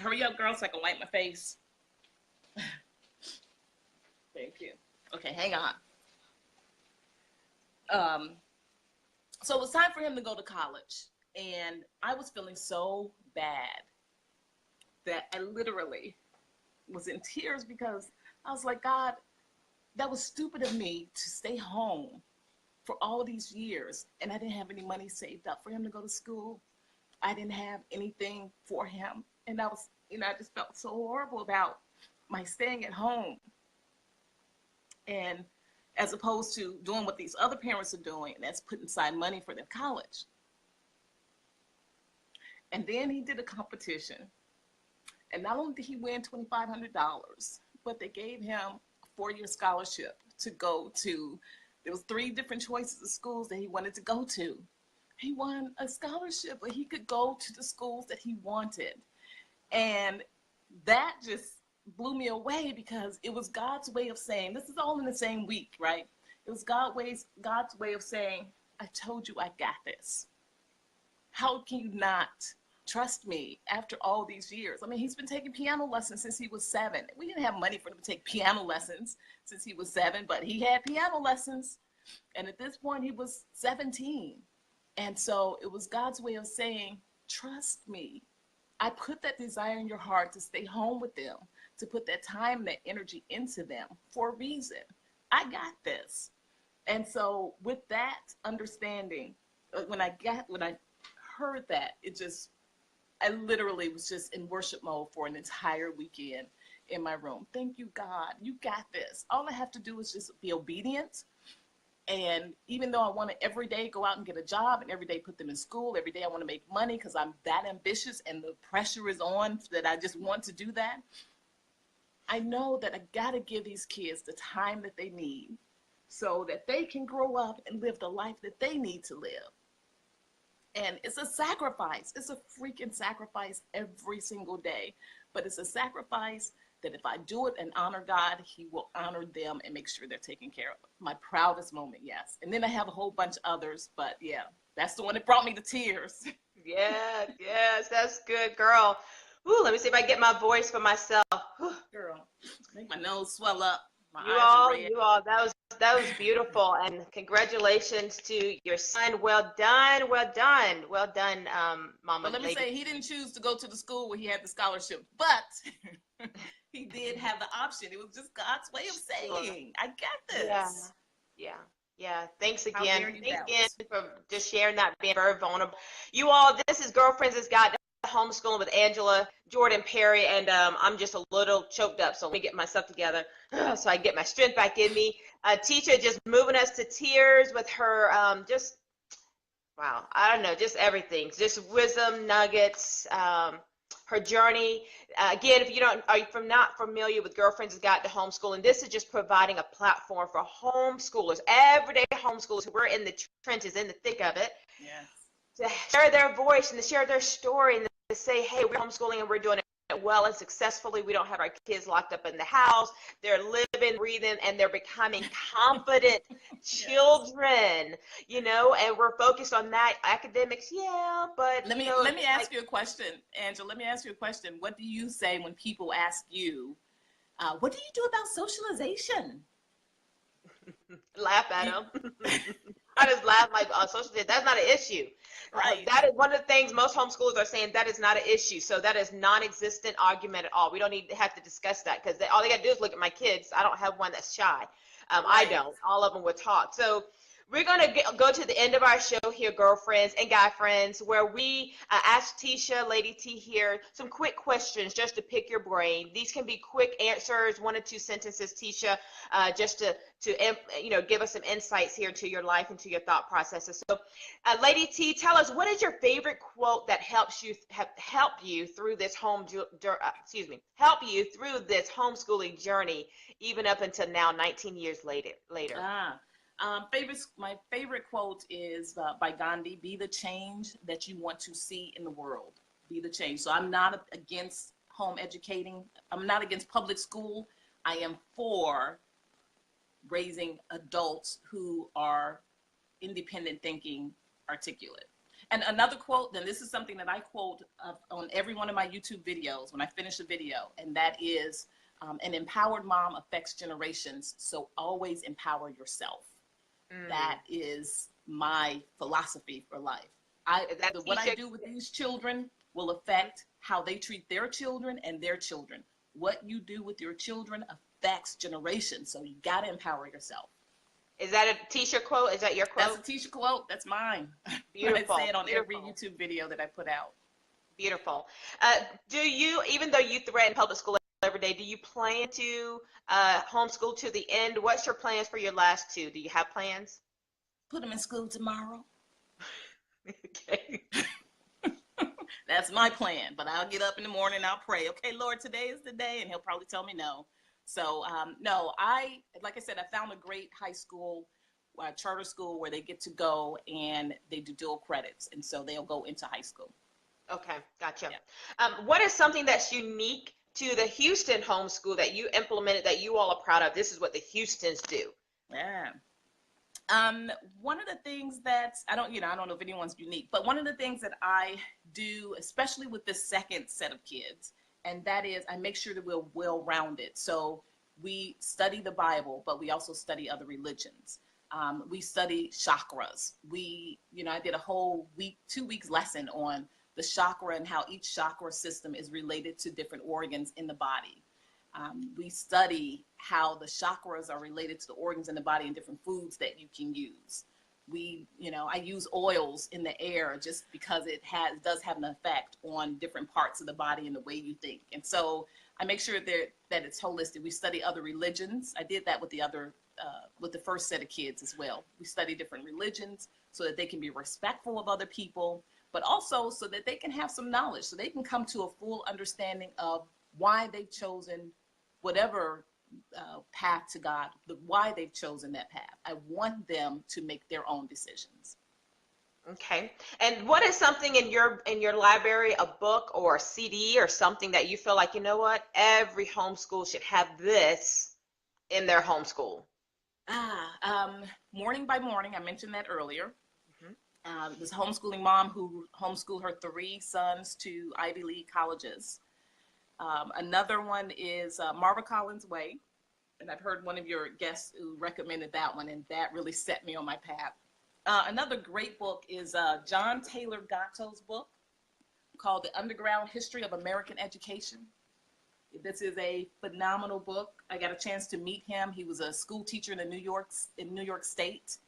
B: hurry up, girl, so I can wipe my face. Thank you. Okay, hang on. So it was time for him to go to college. And I was feeling so bad that I literally was in tears because I was like, God, that was stupid of me to stay home for all these years. And I didn't have any money saved up for him to go to school. I didn't have anything for him. And I was, I just felt so horrible about my staying at home. And as opposed to doing what these other parents are doing, and that's putting aside money for their college. And then he did a competition. And not only did he win $2,500, but they gave him a 4-year scholarship to go to, there was 3 different choices of schools that he wanted to go to. He won a scholarship where he could go to the schools that he wanted. And that just blew me away because it was God's way of saying, this is all in the same week, right? It was God's way of saying, I told you I got this. How can you not trust me after all these years? I mean, he's been taking piano lessons since he was 7. We didn't have money for him to take piano lessons since he was 7, but he had piano lessons. And at this point, he was 17. And so it was God's way of saying, trust me. I put that desire in your heart to stay home with them, to put that time, that energy into them for a reason. I got this. And so with that understanding, when I heard that, I literally was just in worship mode for an entire weekend in my room. Thank you, God. You got this. All I have to do is just be obedient. And even though I want to every day go out and get a job and every day put them in school, every day I want to make money because I'm that ambitious and the pressure is on that I just want to do that, I know that I got to give these kids the time that they need so that they can grow up and live the life that they need to live. And it's a sacrifice. It's a freaking sacrifice every single day. But it's a sacrifice that if I do it and honor God, he will honor them and make sure they're taken care of. My proudest moment, yes. And then I have a whole bunch of others, but yeah, that's the one that brought me to tears.
A: Yes, that's good, girl. Ooh, let me see if I get my voice for myself. Whew.
B: Girl, make my nose swell up. My
A: You
B: eyes
A: all,
B: are red.
A: you all, that was beautiful, and congratulations to your son. Well done, Mama.
B: But let me
A: Lady.
B: say, he didn't choose to go to the school where he had the scholarship, but he did have the option. It was just God's way of saying, I got this.
A: Yeah. Thanks
B: How
A: again.
B: dare you
A: Thanks
B: doubt?
A: again for just sharing that, being very vulnerable. You all, this is Girlfriends Has Got Homeschooling with Angela, Jordan, Perry, and I'm just a little choked up, so let me get myself together so I get my strength back in me. Teacher just moving us to tears with her wow, I don't know, just everything, just wisdom nuggets, her journey. Again, if you are not familiar with Girlfriends Has Got to Homeschooling, this is just providing a platform for homeschoolers, everyday homeschoolers who are in the trenches, in the thick of it,
B: Yes.
A: to share their voice and to share their story and to say, hey, we're homeschooling and we're doing it well and successfully. We don't have our kids locked up in the house. They're living, breathing, and they're becoming confident children, and we're focused on that. Academics, yeah, but
B: let me ask you a question, Angela. Let me ask you a question. What do you say when people ask you, what do you do about socialization?
A: Laugh at them. I just laugh like socialization. That's not an issue.
B: Right.
A: That is one of the things most homeschoolers are saying. That is not an issue. So that is non-existent argument at all. We don't need to have to discuss that because all they got to do is look at my kids. I don't have one that's shy. I don't. All of them would talk. So we're going to go to the end of our show here, girlfriends and guy friends, where we ask Tisha, Lady T here, some quick questions just to pick your brain. These can be quick answers, 1 or 2 sentences, Tisha, just to give us some insights here into your life and to your thought processes. So, Lady T, tell us, what is your favorite quote that help you through this help you through this homeschooling journey, even up until now, 19 years later?
B: My favorite quote is by Gandhi: "Be the change that you want to see in the world." Be the change. So I'm not against home educating. I'm not against public school. I am for raising adults who are independent thinking, articulate. And another quote, then this is something that I quote on every one of my YouTube videos when I finish a video, and that is, an empowered mom affects generations, so always empower yourself. That is my philosophy for life. What I do with these children will affect how they treat their children and their children. What you do with your children affects generations, so you got to empower yourself.
A: Is that a t-shirt quote? Is that your quote?
B: That's a t-shirt quote. That's mine.
A: Beautiful.
B: I say it on every YouTube video that I put out.
A: Beautiful. Do you, even though you threaten public school every day, do you plan to homeschool to the end? What's your plans for your last two? Do you have plans?
B: Put them in school tomorrow.
A: Okay.
B: That's my plan. But I'll get up in the morning and I'll pray. Okay, Lord, today is the day. And he'll probably tell me no. So, no, like I said, I found a great high school, charter school where they get to go and they do dual credits. And so they'll go into high school.
A: Okay, gotcha.
B: Yeah.
A: What is something that's unique to the Houston homeschool that you implemented that you all are proud of? This is what the Houstons do.
B: Yeah. One of the things that I don't know if anyone's unique, but one of the things that I do, especially with the second set of kids, and that is I make sure that we're well-rounded. So we study the Bible, but we also study other religions. We study chakras. I did a whole 2 weeks lesson on the chakra and how each chakra system is related to different organs in the body. We study how the chakras are related to the organs in the body and different foods that you can use. I use oils in the air just because it does have an effect on different parts of the body and the way you think. And so I make sure that it's holistic. We study other religions. I did that with the first set of kids as well. We study different religions so that they can be respectful of other people, but also so that they can have some knowledge, so they can come to a full understanding of why they've chosen whatever path to God, why they've chosen that path. I want them to make their own decisions.
A: Okay. And what is something in your library, a book or a CD or something that you feel like, you know what, every homeschool should have this in their homeschool?
B: Morning by Morning, I mentioned that earlier. This homeschooling mom who homeschooled her 3 sons to Ivy League colleges. Another one is Marva Collins' Way. And I've heard one of your guests who recommended that one, and that really set me on my path. Another great book is John Taylor Gatto's book called The Underground History of American Education. This is a phenomenal book. I got a chance to meet him. He was a school teacher in New York State,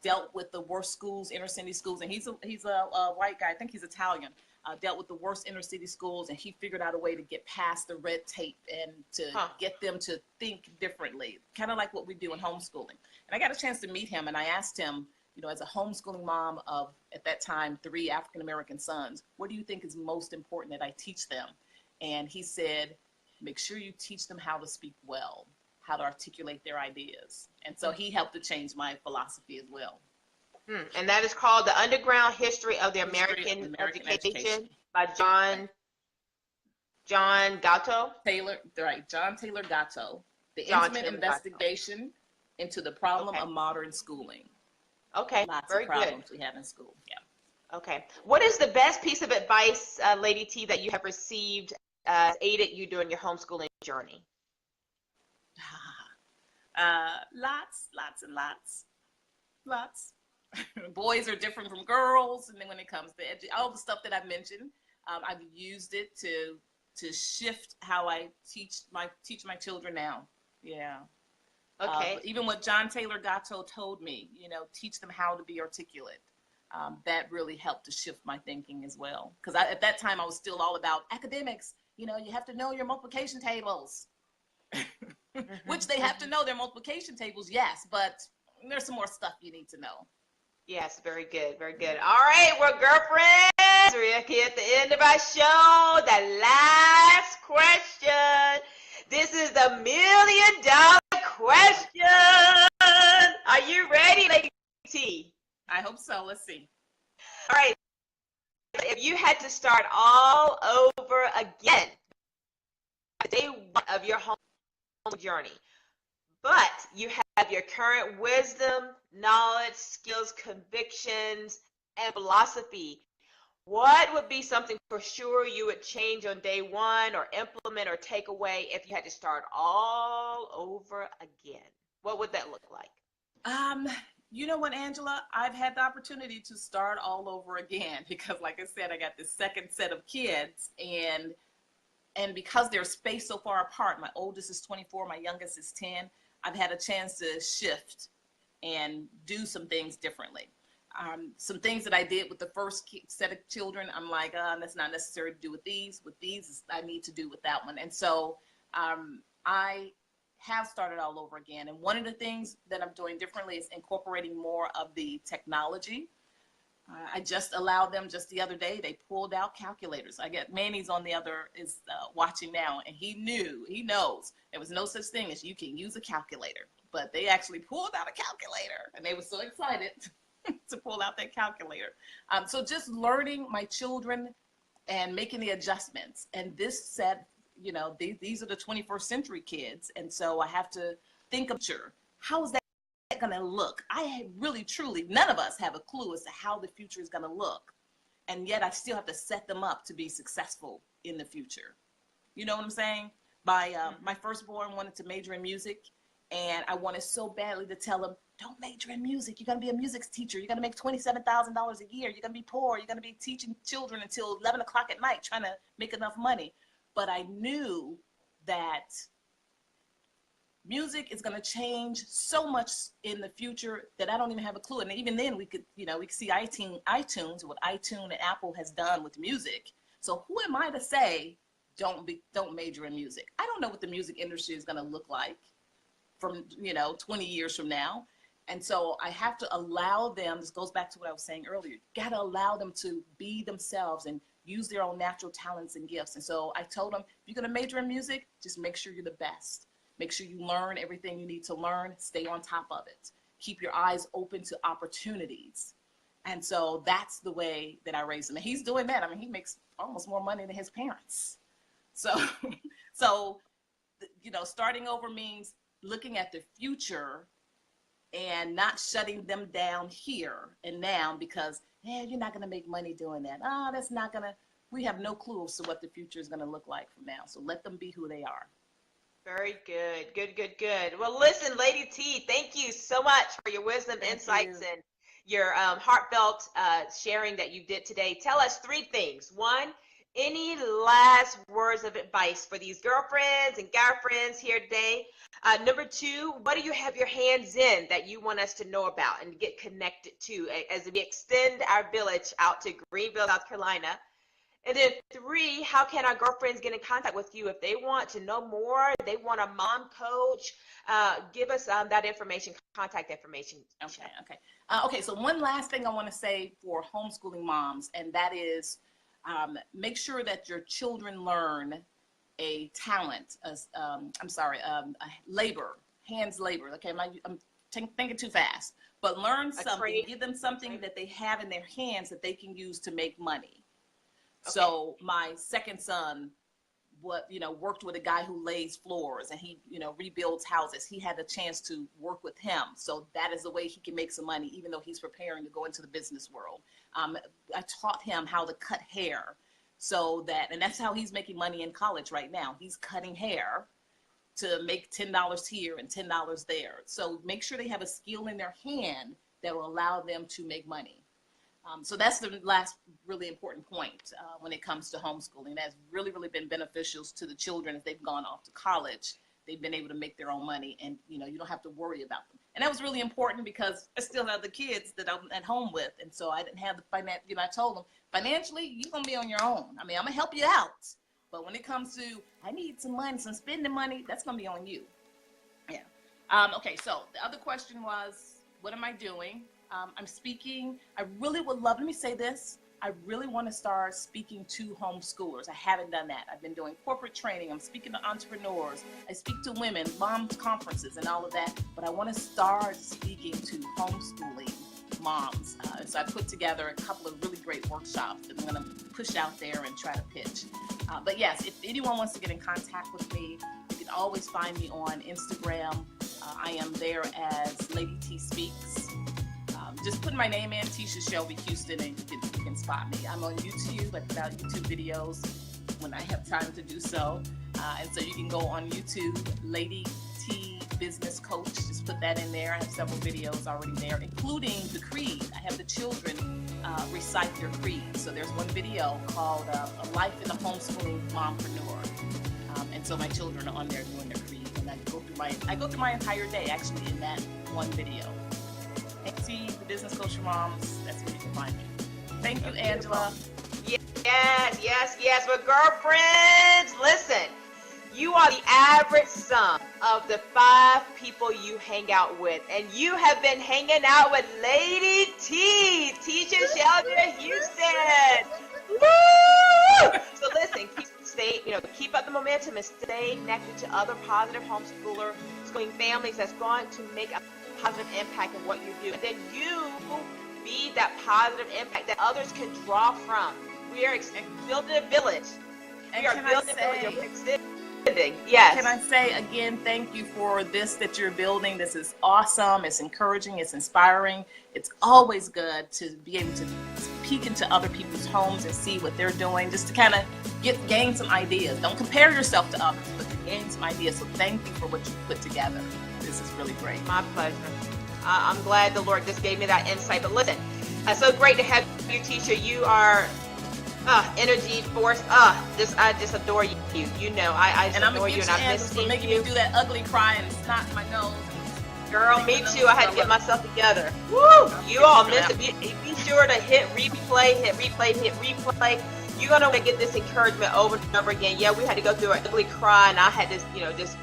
B: dealt with the worst schools, inner city schools, and he's a white guy. I think he's Italian. Dealt with the worst inner city schools, and he figured out a way to get past the red tape and to get them to think differently, kind of like what we do in homeschooling. And I got a chance to meet him, and I asked him, as a homeschooling mom of, at that time, 3 African-American sons, what do you think is most important that I teach them? And he said, make sure you teach them how to speak well, how to articulate their ideas. And so he helped to change my philosophy as well.
A: And that is called The Underground History of the American Education by John Gatto?
B: John Taylor Gatto. The Intimate Investigation into the Problem of Modern Schooling.
A: Okay,
B: Lots
A: very
B: of problems
A: good.
B: we have in school, yeah.
A: Okay. What is the best piece of advice, Lady T, that you have received aided you during your homeschooling journey?
B: Lots and lots. Boys are different from girls, and then when it comes to all the stuff that I've mentioned, I've used it to shift how I teach my children now. Yeah.
A: Okay.
B: Even what John Taylor Gatto told me, teach them how to be articulate. That really helped to shift my thinking as well. Because at that time I was still all about academics. You have to know your multiplication tables, which they have to know their multiplication tables, yes, but there's some more stuff you need to know.
A: Yes, very good, very good. All right, well, girlfriends, we're here at the end of our show. The last question. This is the $1 million question. Are you ready, Lady T?
B: I hope so. Let's see.
A: All right. If you had to start all over again, day 1 of your home journey, but you have your current wisdom, knowledge, skills, convictions, and philosophy, what would be something for sure you would change on day one or implement or take away if you had to start all over again? What would that look like?
B: You know what, Angela? I've had the opportunity to start all over again because, like I said, I got this second set of kids, and because they're spaced so far apart, my oldest is 24, my youngest is 10, I've had a chance to shift and do some things differently. Some things that I did with the first set of children, I'm like, that's not necessary to do with these. With these, I need to do with that one. And so I have started all over again. And one of the things that I'm doing differently is incorporating more of the technology. I just allowed them just the other day, they pulled out calculators. I get Manny's on the other is watching now, and he knows there was no such thing as you can use a calculator, but they actually pulled out a calculator and they were so excited to pull out that calculator. So just learning my children and making the adjustments. And this set, you know, these are the 21st century kids. And so I have to think of, sure, how is that going to look? I really, truly, none of us have a clue as to how the future is going to look. And yet I still have to set them up to be successful in the future. You know what I'm saying? My firstborn wanted to major in music, and I wanted so badly to tell him, don't major in music. You're going to be a music teacher. You're going to make $27,000 a year. You're going to be poor. You're going to be teaching children until 11 o'clock at night trying to make enough money. But I knew that music is going to change so much in the future that I don't even have a clue. And even then we could see iTunes, what iTunes and Apple has done with music. So who am I to say, don't major in music? I don't know what the music industry is going to look like from, 20 years from now. And so I have to allow them, this goes back to what I was saying earlier, got to allow them to be themselves and use their own natural talents and gifts. And so I told them, if you're going to major in music, just make sure you're the best. Make sure you learn everything you need to learn, stay on top of it. Keep your eyes open to opportunities. And so that's the way that I raised him. And he's doing that. I mean, he makes almost more money than his parents. So, starting over means looking at the future and not shutting them down here and now because, you're not going to make money doing that. We have no clue as to what the future is going to look like from now. So let them be who they are.
A: Very good. Good. Well, listen, Lady T, thank you so much for your wisdom, insights, and your heartfelt sharing that you did today. Tell us 3 things. 1, any last words of advice for these girlfriends and guy friends here today? Number 2, what do you have your hands in that you want us to know about and get connected to as we extend our village out to Greenville, South Carolina? And then 3, how can our girlfriends get in contact with you if they want to know more, they want a mom coach? Give us that information, contact information.
B: Okay, so one last thing I want to say for homeschooling moms, and that is make sure that your children learn a talent, hands labor. Okay, I'm thinking too fast, but learn something, give them something that they have in their hands that they can use to make money. Okay. So my second son, worked with a guy who lays floors and he, rebuilds houses. He had the chance to work with him. So that is the way he can make some money, even though he's preparing to go into the business world. I taught him how to cut hair and that's how he's making money in college right now. He's cutting hair to make $10 here and $10 there. So make sure they have a skill in their hand that will allow them to make money. So that's the last really important point when it comes to homeschooling. That's really, really been beneficial to the children as they've gone off to college. They've been able to make their own money and, you don't have to worry about them. And that was really important because I still have the kids that I'm at home with. And so I didn't have the finance, I told them, financially, you're going to be on your own. I mean, I'm going to help you out. But when it comes to, I need some money, some spending money, that's going to be on you. Yeah. Okay, so the other question was, what am I doing? I'm speaking. I really would love, let me say this. I really want to start speaking to homeschoolers. I haven't done that. I've been doing corporate training. I'm speaking to entrepreneurs. I speak to women, moms conferences and all of that. But I want to start speaking to homeschooling moms. So I put together a couple of really great workshops that I'm going to push out there and try to pitch. But yes, if anyone wants to get in contact with me, you can always find me on Instagram. I am there as Lady T Speaks. just put my name in, Tisha Shelby Houston, and you can spot me. I'm on YouTube. I put out YouTube videos when I have time to do so. And so you can go on YouTube, Lady T Business Coach. Just put that in there. I have several videos already there, including the creed. I have the children recite their creed. So there's one video called A Life in a Homeschooling Mompreneur. And so my children are on there doing their creed. And I go through my entire day actually in that one video. And see the Business Coach for Moms, that's where you can find me. Thank you, Angela.
A: Yes. But girlfriends, listen. You are the average sum of the 5 people you hang out with. And you have been hanging out with Lady T, Tisha Shelby Houston. Woo! So listen, keep up the momentum and stay connected to other positive schooling families that's going to make a positive impact in what you do. And then you be that positive impact that others can draw from. We are building a village.
B: And
A: we are building a village. Yes.
B: Can I say again, thank you for this that you're building. This is awesome. It's encouraging. It's inspiring. It's always good to be able to peek into other people's homes and see what they're doing, just to kind of gain some ideas. Don't compare yourself to others, but to gain some ideas. So thank you for what you put together. This is really great.
A: My pleasure. I'm glad the Lord just gave me that insight. But listen, it's so great to have you, Tisha. You are energy, force. I just adore you. You know, I just adore you, and I miss seeing you.
B: Making me do that ugly cry and snot in my nose.
A: Girl, me too. I had to get myself together. Woo! You all missed it. Be sure to hit replay. You're gonna get this encouragement over and over again. Yeah, we had to go through an ugly cry, and I had to, just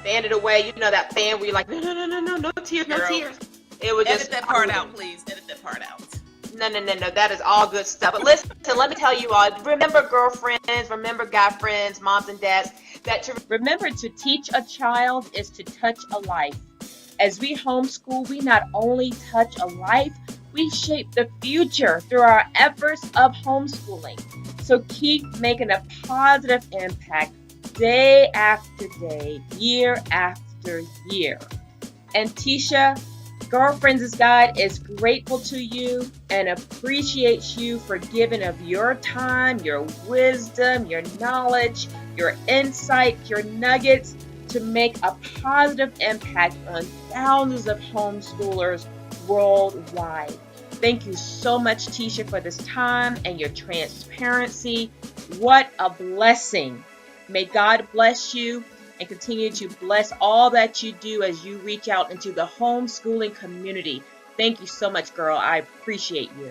A: fan it away. You know that fan where you're like, no tears, no tears. It was
B: edit that part out, please. Edit that part out.
A: No. That is all good stuff. But listen, let me tell you all. Remember, girlfriends. Remember, guy friends, moms and dads.
C: Remember, to teach a child is to touch a life. As we homeschool, we not only touch a life, we shape the future through our efforts of homeschooling. So keep making a positive impact day after day, year after year. And Tisha, Girlfriends' Guide is grateful to you and appreciates you for giving of your time, your wisdom, your knowledge, your insight, your nuggets to make a positive impact on thousands of homeschoolers worldwide. Thank you so much, Tisha, for this time and your transparency. What a blessing. May God bless you and continue to bless all that you do as you reach out into the homeschooling community. Thank you so much, girl. I appreciate you.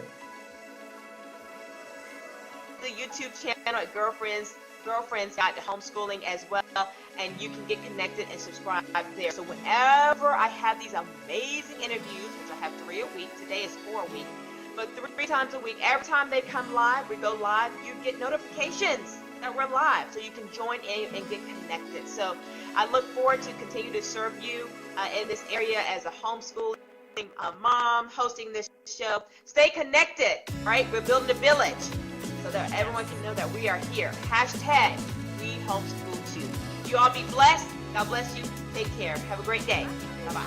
A: The YouTube channel at Girlfriends Guide to Homeschooling as well, and you can get connected and subscribe there. So whenever I have these amazing interviews, which I have 3 a week, today is 4 a week, but 3 times a week, every time they come live, we go live, you get notifications that we're live, so you can join in and get connected. So I look forward to continue to serve you in this area as a homeschooling mom, hosting this show. Stay connected, right? We're building a village so that everyone can know that we are here. Hashtag we homeschool too. You all be blessed. God bless you. Take care. Have a great day. Bye-bye.